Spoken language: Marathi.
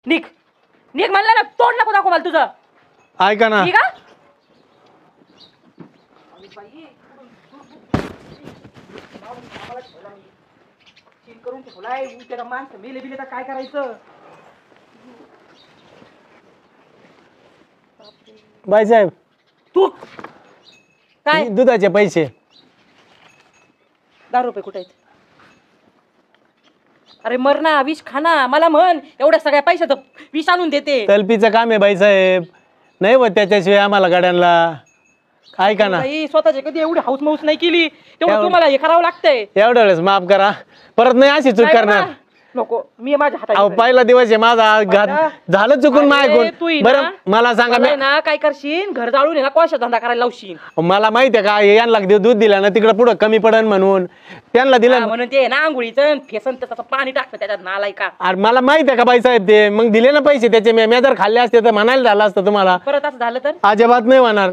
निघ निघ म्हणलं ना, तोंड नको दाखव मला तुझं. ऐका ना, निघ हा. करून ठेवलाय त्याला माणसं मेले बिले तर काय करायचं. बाईसाहेब तू काय दुधाचे पैसे 10 रुपये कुठे आहेत? अरे मर ना, विष खाना. मला म्हण एवढ्या सगळ्या पैशाचं विष आणून देते. तलपीचं काम आहे बाईसाहेब, नाही होत त्याच्याशिवाय आम्हाला गाड्यांना. ऐका ना, स्वतःची कधी एवढी हाऊस माऊस नाही केली, तेवढं तुम्हाला हे करावं लागतंय. एवढ्या वेळेस माफ करा, परत नाही अशी चूक करणार. नको, मी माझ्या अहो हातात. पहिला दिवस आहे माझा, झालं चुकून मायकून. बरं मला सांगा, ना काय करशील, घर जाळून आहे ना कोळशा धंदा करायला लावशील. मला माहिती आहे का, यांना दूध दिलं ना तिकडे पुढं कमी पडन म्हणून त्यांना दिलं म्हणून ते ना आंघोळीचं फेसन त्याचं पाणी टाकतं त्याच्यात नालाय का. अरे मला माहिती आहे का बाईसाहेब, ते मग दिले ना पैसे त्याचे. मी जर खाल्ले असते तर म्हणायला झालं असतं तुम्हाला. परत असं झालं तर अजिबात नाही होणार.